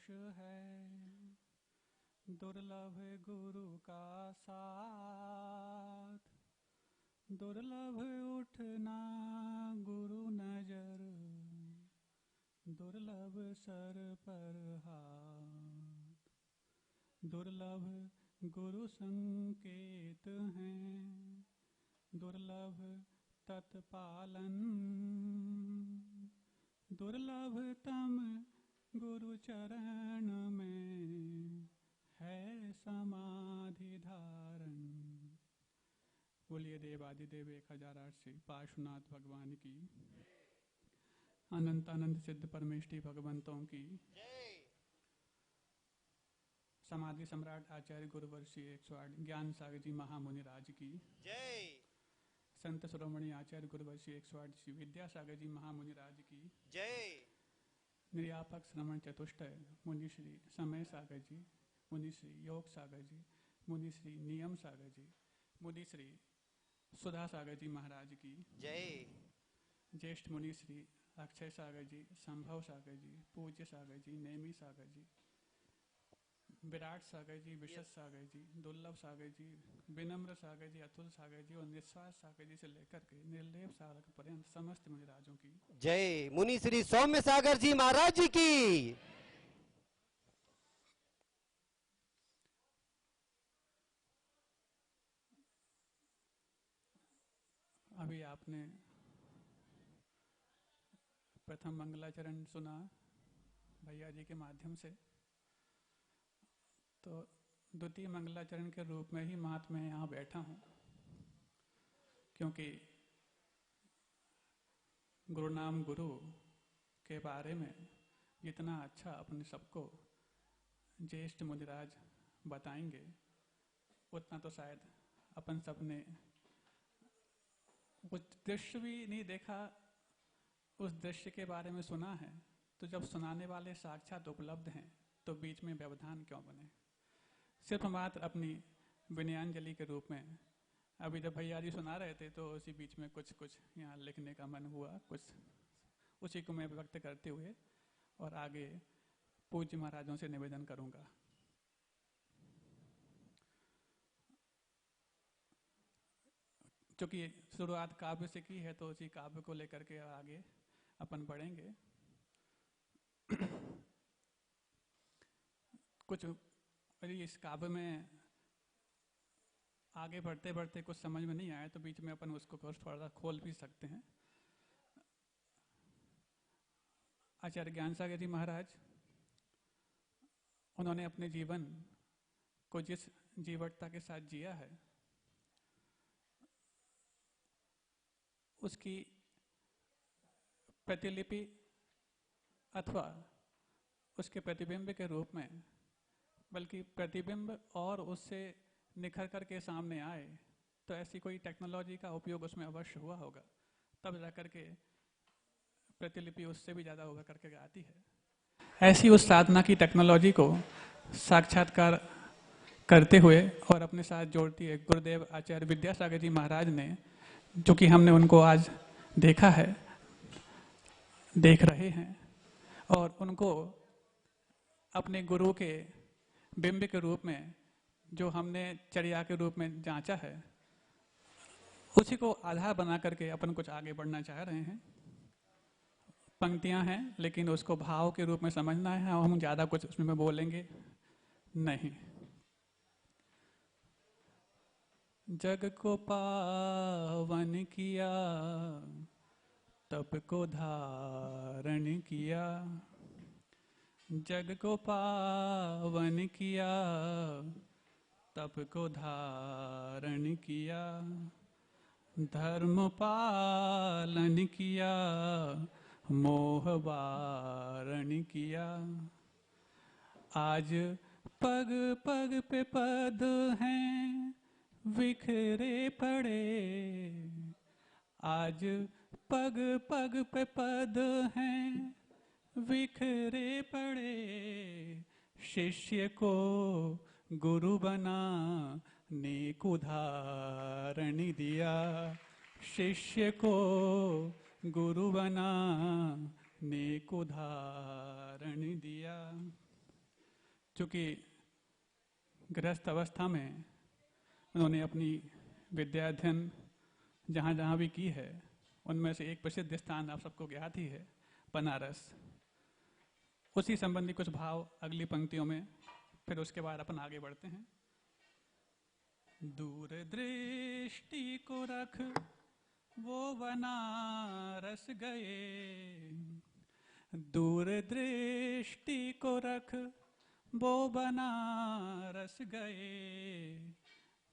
है, दुर्लभ गुरु का साथ, दुर्लभ उठना गुरु नजर, दुर्लभ सर पर हाथ, दुर्लभ गुरु संकेत हैं, दुर्लभ तत्पालन, दुर्लभतम गुरु चरण में है समाधि धारण। बोलिए देवादिदेव 1008 पार्श्वनाथ भगवान की, अनंत अनंत सिद्ध परमेष्टि भगवंतों की, समाधि सम्राट आचार्य गुरुवर्षी 108 ज्ञान सागर जी महामुनि राज की जय, संत शिरोमणि आचार्य गुरुवर्षी 108 श्री विद्यासागर जी महामुनि राज की जय, निर्यापक श्रवण चतुष्टय मुनि श्री समय सागर जी, मुनि श्री योग सागर जी, मुनि श्री नियम सागर जी, मुनि श्री सुधा सागर जी महाराज की जय, ज्येष्ठ मुनि श्री अक्षय सागर जी, संभव सागर जी, पूज्य सागर जी, नेमी सागर जी, विराट सागर जी, विशद सागर जी, दुर्लभ सागर जी, विनम्र सागर जी, अतुल सागर जी और निस्वार्थ सागर जी से लेकर के निर्लेप सागर पर्यंत समस्त मुनिराजों की जय। मुनि श्री सौम्य सागर जी महाराज जी की। अभी आपने प्रथम मंगलाचरण सुना भैया जी के माध्यम से, तो द्वितीय मंगलाचरण के रूप में ही महात्मा यहाँ बैठा हूँ, क्योंकि गुरु नाम गुरु के बारे में जितना अच्छा अपने सबको ज्येष्ठ मुनिराज बताएंगे, उतना तो शायद अपन सब ने कुछ दृश्य भी नहीं देखा, उस दृश्य के बारे में सुना है। तो जब सुनाने वाले साक्षात उपलब्ध हैं तो बीच में व्यवधान क्यों बने। सिर्फ मात्र अपनी विनयांजलि के रूप में अभी जब भैया जी सुना रहे थे तो उसी बीच में कुछ यहाँ लिखने का मन हुआ, कुछ उसी को मैं व्यक्त करते हुए और आगे पूज्य महाराजों से निवेदन करूंगा। क्योंकि शुरुआत काव्य से की है तो उसी काव्य को लेकर के आगे अपन बढ़ेंगे। कुछ इस काव्य में आगे बढ़ते बढ़ते कुछ समझ में नहीं आया तो बीच में अपन उसको थोड़ा खोल भी सकते हैं। आचार्य ज्ञान सागर जी महाराज, उन्होंने अपने जीवन को जिस जीवटता के साथ जिया है उसकी प्रतिलिपि अथवा उसके प्रतिबिंब के रूप में, बल्कि प्रतिबिंब और उससे निखर कर के सामने आए तो ऐसी कोई टेक्नोलॉजी का उपयोग उसमें अवश्य हुआ होगा, तब जाकर के प्रतिलिपि उससे भी ज़्यादा होकर करके आती है। ऐसी उस साधना की टेक्नोलॉजी को साक्षात्कार करते हुए और अपने साथ जोड़ती है गुरुदेव आचार्य विद्यासागर जी महाराज ने, जो कि हमने उनको आज देखा है, देख रहे हैं और उनको अपने गुरु के बिंब के रूप में जो हमने चर्या के रूप में जांचा है, उसी को आधार बना करके अपन कुछ आगे बढ़ना चाह रहे हैं। पंक्तियां हैं लेकिन उसको भाव के रूप में समझना है और हम ज़्यादा कुछ उसमें बोलेंगे नहीं। जग को पावन किया, तप को धारण किया, जग को पावन किया, तप को धारण किया, धर्म पालन किया, मोह वारण किया। आज पग पग पे पद हैं बिखरे पड़े, आज पग पग पे पद हैं बिखरे पड़े, शिष्य को गुरु बना नेक उदाहरण दिया, शिष्य को गुरु बना नेक उदाहरण दिया। चूँकि गृहस्थ अवस्था में उन्होंने अपनी विद्या अध्ययन जहाँ जहाँ भी की है, उनमें से एक प्रसिद्ध स्थान आप सबको ज्ञात ही है, बनारस। उसी संबंधी कुछ भाव अगली पंक्तियों में, फिर उसके बाद अपन आगे बढ़ते हैं। दूर दृष्टि को रख वो बनारस गए, दूर दृष्टि को रख वो बनारस गए,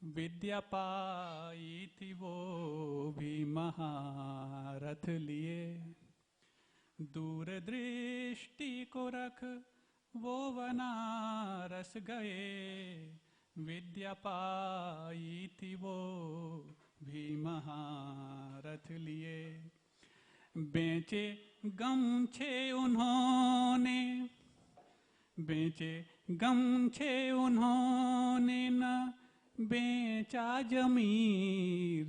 विद्या पाई थी वो भी महारथ लिए। दूर दृष्टि को रख वो बनारस गए, विद्या पाई थी वो भी महारथ लिए। बेचे गमछे उन्होंने, बेचे गमछे उन्होंने न बेचा जमीर,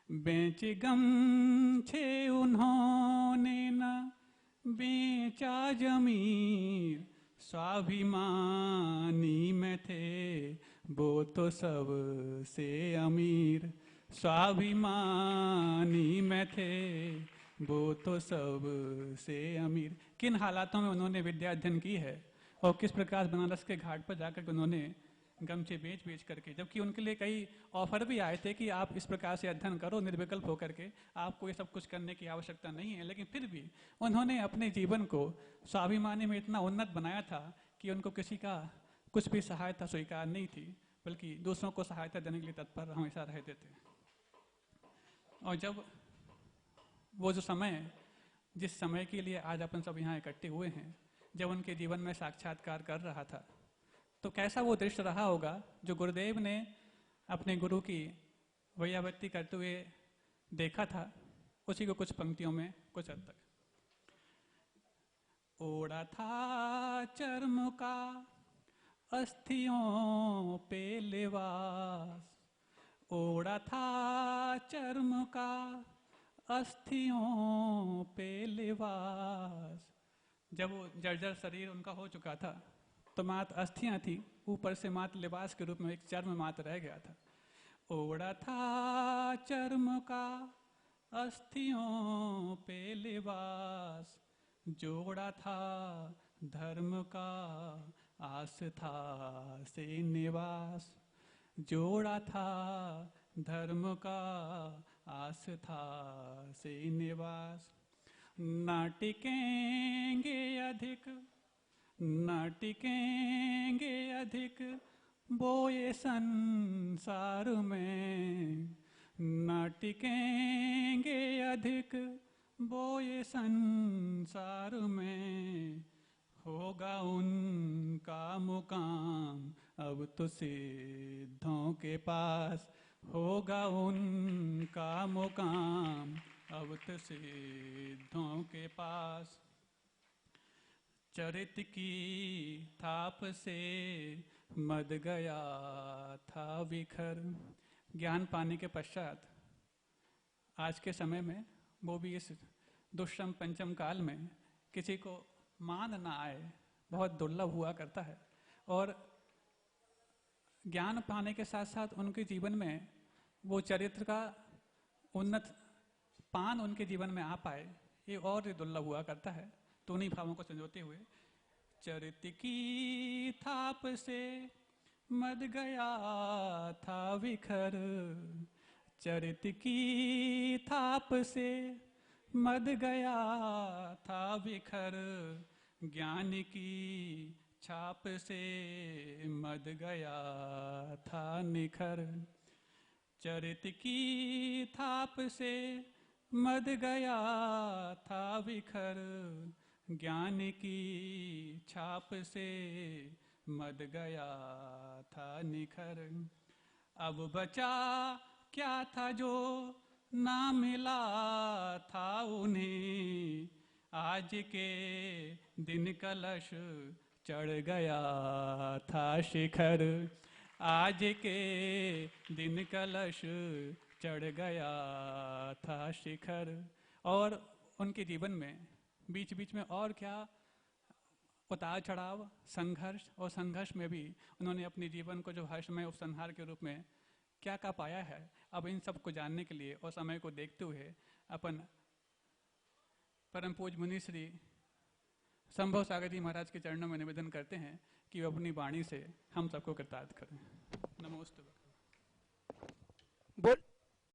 बेचे गमछे उन्होंने न बेचा जमीर, स्वाभिमानी में थे वो तो सब से अमीर, स्वाभिमानी में थे वो तो सब से अमीर। किन हालातों में उन्होंने विद्या अध्ययन की है और किस प्रकार बनारस के घाट पर जाकर उन्होंने गमछे बेच बेच करके, जबकि उनके लिए कई ऑफर भी आए थे कि आप इस प्रकार से अध्ययन करो निर्विकल्प होकर के, आपको ये सब कुछ करने की आवश्यकता नहीं है, लेकिन फिर भी उन्होंने अपने जीवन को स्वाभिमानी में इतना उन्नत बनाया था कि उनको किसी का कुछ भी सहायता स्वीकार नहीं थी, बल्कि दूसरों को सहायता देने के लिए तत्पर हमेशा रहते थे। और जब वो जो समय, जिस समय के लिए आज अपन सब यहाँ इकट्ठे हुए हैं, जब उनके जीवन में साक्षात्कार कर रहा था, तो कैसा वो दृश्य रहा होगा जो गुरुदेव ने अपने गुरु की वैयावृत्ति करते हुए देखा था। उसी को कुछ पंक्तियों में कुछ हद तक। ओढ़ा था चर्म का अस्थियों पे लिबास, ओढ़ा था चर्म का अस्थियों पे लिबास। जब वो जर्जर शरीर उनका हो चुका था तो मात्र अस्थियां थी, ऊपर से मात्र लिबास के रूप में एक चर्म मात्र रह गया था। ओढ़ा था चर्म का अस्थियों पे लिबास, जोड़ा था धर्म का आस्था से निवास, जोड़ा था धर्म का आस्था से निवास। न टिकेंगे अधिक, न टिकेंगे अधिक वो ये संसार में, न टिकेंगे अधिक वो ये संसार में, होगा उनका मुकाम अब तो सिद्धों के पास, होगा उनका मुकाम अब तो सिद्धों के पास। चरित की थाप से मद गया था बिखर। ज्ञान पाने के पश्चात आज के समय में, वो भी इस दुष्टम पंचम काल में, किसी को मान ना आए बहुत दुर्लभ हुआ करता है। और ज्ञान पाने के साथ साथ उनके जीवन में वो चरित्र का उन्नत पान उनके जीवन में आ पाए, ये और दुर्लभ हुआ करता है। तो उन्हीं भावों को संजोते हुए, चरित की थाप से मद गया था बिखर, चरित की थाप से मद गया था बिखर, ज्ञान की छाप से मद गया था निखर। चरित की थाप से मद गया था बिखर, ज्ञान की छाप से मद गया था निखर। अब बचा क्या था जो ना मिला था उन्हें, आज के दिन कलश चढ़ गया था शिखर, आज के दिन कलश चढ़ गया था शिखर। और उनके जीवन में बीच बीच में और क्या उतार चढ़ाव, संघर्ष, और संघर्ष में भी उन्होंने अपने जीवन को जो हर्षमय उपसंहार के रूप में क्या क्या पाया है, अब इन सब को जानने के लिए और समय को देखते हुए अपन परम पूज्य मुनि श्री संभव सागर जी महाराज के चरणों में निवेदन करते हैं कि वो अपनी वाणी से हम सबको कृतार्थ करें। नमोस्तुते। बोल